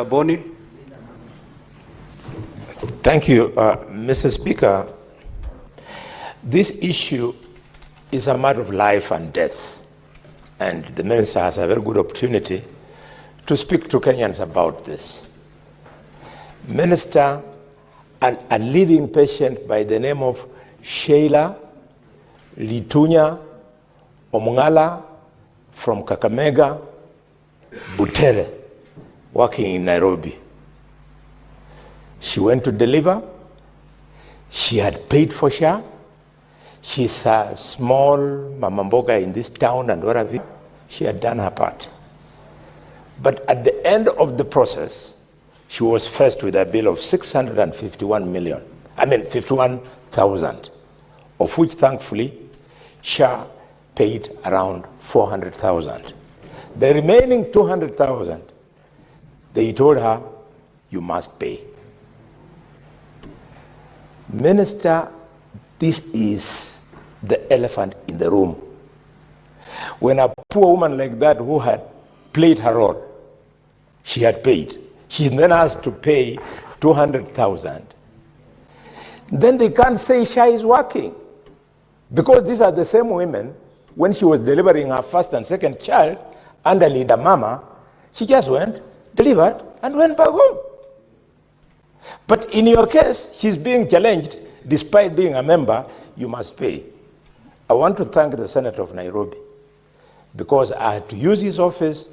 Boni. Thank you, Mr. Speaker. This issue is a matter of life and death, and the Minister has a very good opportunity to speak to Kenyans about this. Minister, a living patient by the name of Sheila Litunya Omungala from Kakamega, Butere, working in Nairobi. She went to deliver. She had paid for SHA. She's a small mama mboga in this town and whatever. She had done her part. But at the end of the process, she was faced with a bill of 51,000, of which thankfully SHA paid around 400,000. The remaining 200,000, they told her, you must pay. Minister, this is the elephant in the room. When a poor woman like that who had played her role, she had paid. She then has to pay 200,000. Then they can't say SHA is working. Because these are the same women, when she was delivering her first and second child under Linda Mama, she just went, delivered, and went back home. But in your case, she's being challenged, despite being a member, you must pay. I want to thank the Senator of Nairobi, because I had to use his office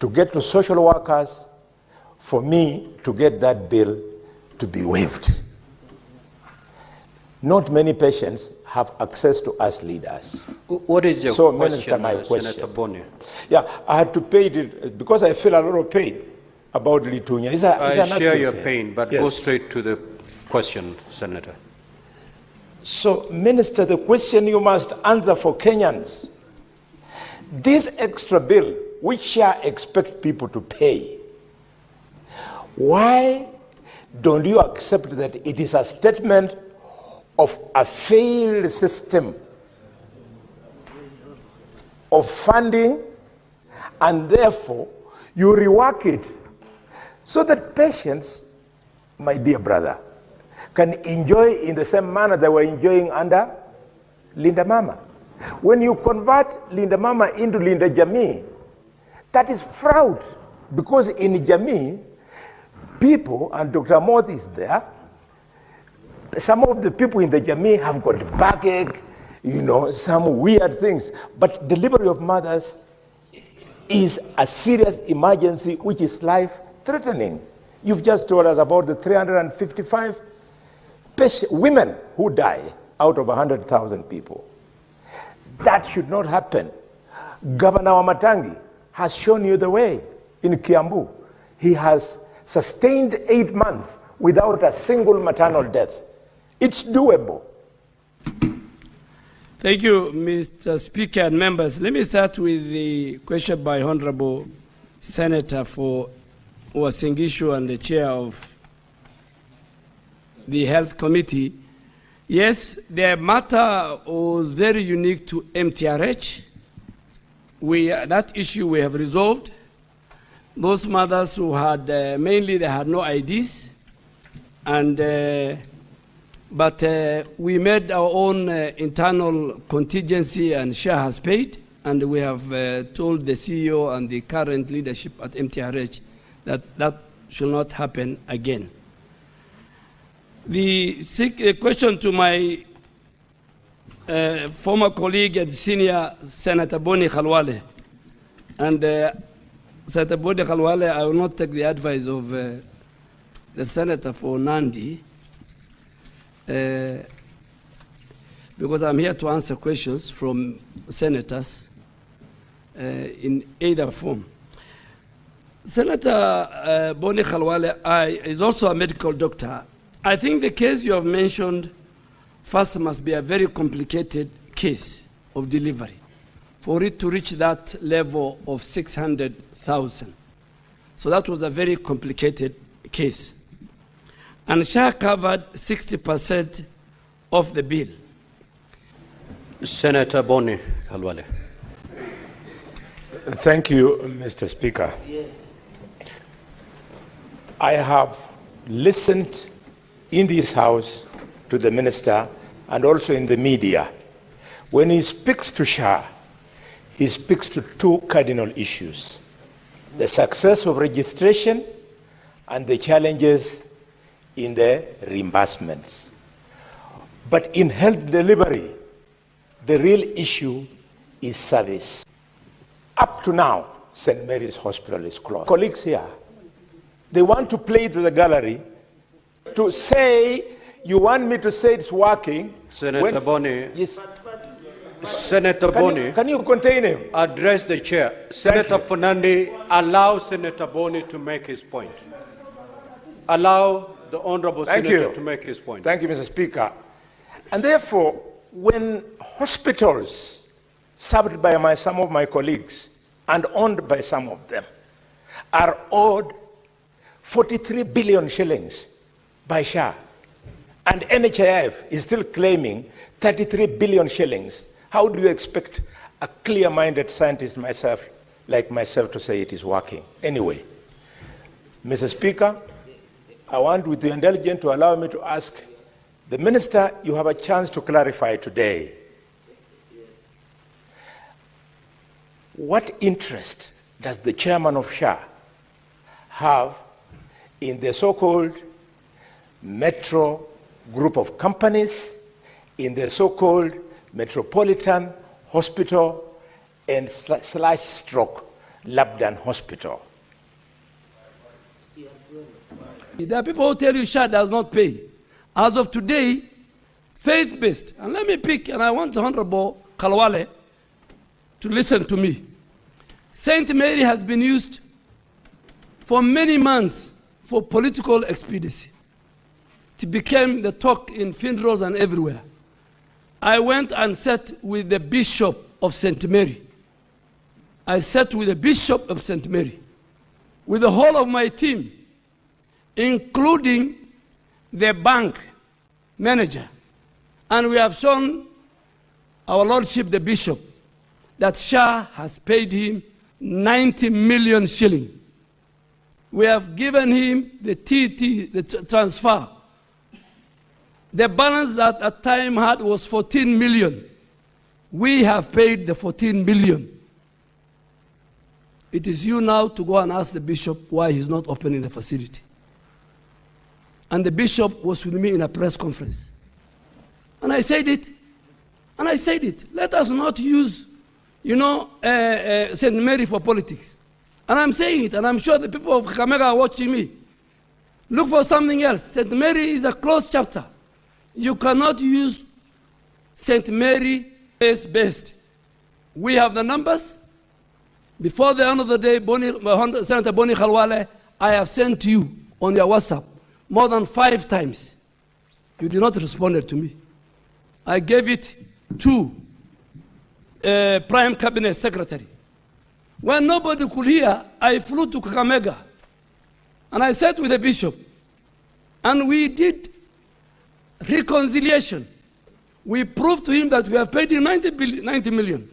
to get to social workers for me to get that bill to be waived. Not many patients have access to us leaders. What is your question, Senator Boni? Yeah, I had to pay it because I feel a lot of pain about Litunya. I share your pain, but yes. Go straight to the question, Senator. So, Minister, the question you must answer for Kenyans, this extra bill, which I expect people to pay, why don't you accept that it is a statement of a failed system of funding, and therefore you rework it so that patients, my dear brother, can enjoy in the same manner they were enjoying under Linda Mama. When you convert Linda Mama into Linda Jamii, that is fraud, because in Jamii, people, and Dr. Moth is there, some of the people in the Jamii have got backache, some weird things. But delivery of mothers is a serious emergency which is life-threatening. You've just told us about the 355 women who die out of 100,000 people. That should not happen. Governor Wamatangi has shown you the way in Kiambu. He has sustained 8 months without a single maternal death. It's doable. Thank you, Mr. Speaker and members. Let me start with the question by Honorable Senator for Uasin-Gishu and the chair of the Health Committee. Yes, the matter was very unique to MTRH. That issue we have resolved. Those mothers who had, mainly they had no IDs, and but we made our own internal contingency, and SHA has paid, and we have told the CEO and the current leadership at MTRH that that should not happen again. The question to my former colleague and senior Senator Boni Khalwale, and Senator Boni Khalwale, I will not take the advice of the Senator for Nandi, because I'm here to answer questions from senators in either form. Senator Boni Khalwale is also a medical doctor. I think the case you have mentioned first must be a very complicated case of delivery for it to reach that level of 600,000. So that was a very complicated case. And SHA covered 60% of the bill. Senator Boni Khalwale. Thank you, Mr. Speaker. Yes. I have listened in this House to the minister and also in the media. When he speaks to SHA, he speaks to two cardinal issues: the success of registration and the challenges in the reimbursements. But in health delivery, the real issue is service. Up to now, St. Mary's Hospital is closed. Colleagues here, they want to play to the gallery to say, you want me to say it's working. Senator Boni. Yes. Senator Boni. Can you contain him? Address the chair. Senator Fernandi, allow Senator Boni to make his point. Allow the Honorable Senator to make his point. Thank you, Mr. Speaker. And therefore, when hospitals served by some of my colleagues and owned by some of them are owed 43 billion shillings by SHA, and NHIF is still claiming 33 billion shillings, how do you expect a clear-minded scientist like myself to say it is working? Anyway, Mr. Speaker, I want, with your indulgence, to allow me to ask the Minister, you have a chance to clarify today. What interest does the chairman of SHA have in the so-called Metro group of companies, in the so-called Metropolitan Hospital and slash stroke Labdan Hospital? There are people who tell you SHA does not pay. As of today, faith-based, and let me pick, and I want the Honorable Khalwale to listen to me. St. Mary has been used for many months for political expediency. It became the talk in funerals and everywhere. I went and sat with the Bishop of St. Mary. I sat with the Bishop of St. Mary, with the whole of my team, including the bank manager. And we have shown our Lordship the Bishop that SHA has paid him 90 million shillings. We have given him the TT, the transfer. The balance that at time had was 14 million. We have paid the 14 million. It is you now to go and ask the bishop why he's not opening the facility. And the bishop was with me in a press conference. And I said it. And I said it. Let us not use, St. Mary for politics. And I'm saying it, and I'm sure the people of Kakamega are watching me. Look for something else. St. Mary is a closed chapter. You cannot use St. Mary as best. We have the numbers. Before the end of the day, Senator Boni Khalwale, I have sent to you on your WhatsApp more than 5 times. You did not respond to me. I gave it to Prime Cabinet Secretary. When nobody could hear, I flew to Kakamega. And I sat with the bishop. And we did reconciliation. We proved to him that we have paid him 90 million.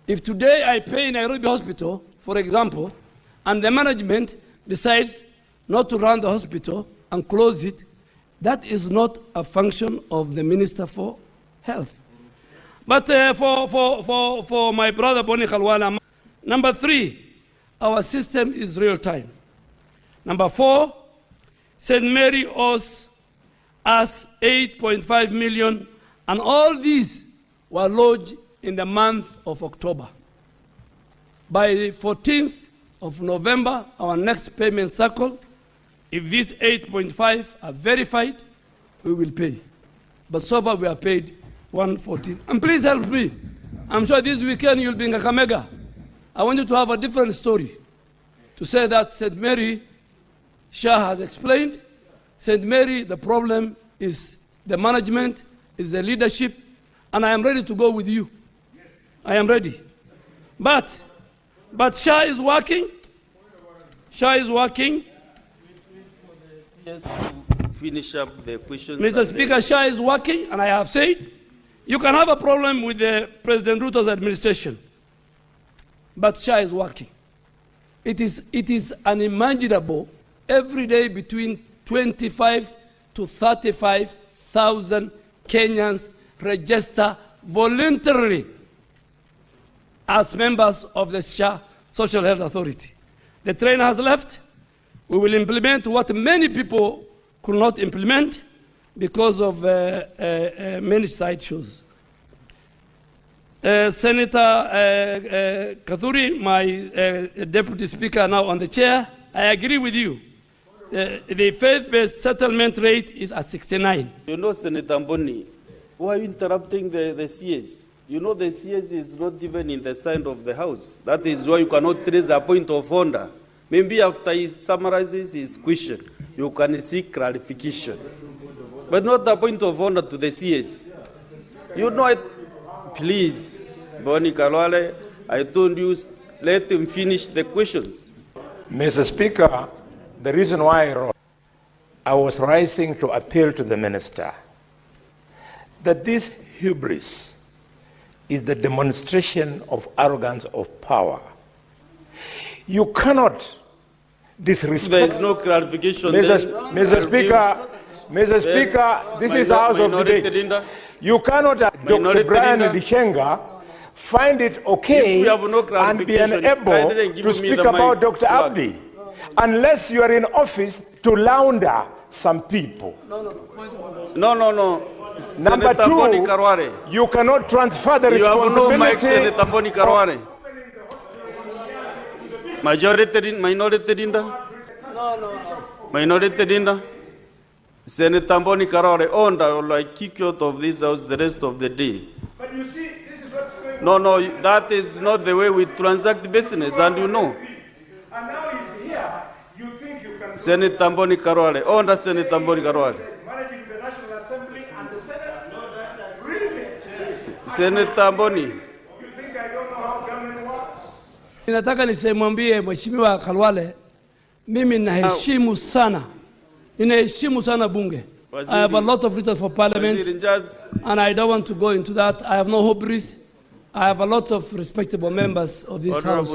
If today I pay Nairobi Hospital, for example, and the management decides not to run the hospital and close it, that is not a function of the Minister for Health. But for my brother Boni Khalwale, number 3, our system is real time. Number 4, St. Mary owes us 8.5 million, and all these were lodged in the month of October. By the 14th of November, our next payment cycle, if these 8.5 are verified, we will pay. But so far we are paid 114. And please help me. I'm sure this weekend you'll be in Kakamega. I want you to have a different story. To say that St. Mary, SHA has explained, St. Mary, the problem is the management, is the leadership, and I am ready to go with you. I am ready. But SHA is working. SHA is working. Just to finish up the questions. Mr. Speaker, SHA is working, and I have said, you can have a problem with the President Ruto's administration, but SHA is working. It is unimaginable every day between 25 to 35,000 Kenyans register voluntarily as members of the SHA Social Health Authority. The train has left. We will implement what many people could not implement because of many side shows. Senator Kaduri, my Deputy Speaker now on the chair, I agree with you. The faith-based settlement rate is at 69. You know, Senator Mboni, why are you interrupting the CS? You know the CS is not even in the side of the House. That is why you cannot raise a point of order. Maybe after he summarizes his question, you can seek clarification. But not a point of order to the CS. You know it. Please, Boni Khalwale, I told you, let him finish the questions. Mr. Speaker, the reason why I was rising to appeal to the minister that this hubris is the demonstration of arrogance of power. You cannot disrespect. There is no clarification. Mr. Speaker, this is House of Debate. You cannot, Dr. Brian Dishenga, find it okay and be unable to speak about Dr. Abdi unless you are in office to launder some people. No. Number two, you cannot transfer the responsibility. You have no mic, Senator Mboni Khalwale. Minority Dinda? No. Minority Dinda? Senator Mboni Khalwale, I will kick you out of this house the rest of the day. But you see, this is what's going on. No, that is not the way we transact business, and you know. And now he's here, you think you can... Senator Mboni Khalwale, Senator Mboni Khalwale. Managing the National Assembly and the Senate? Really? Senator Mboni. You think I don't know how government works? Ninataka nisemwambie Mheshimiwa Khalwale, mimi naheshimu sana. Ninaheshimu sana bunge. I have a lot of reasons for parliament, and I don't want to go into that. I have no hubris. I have a lot of respectable members of this house.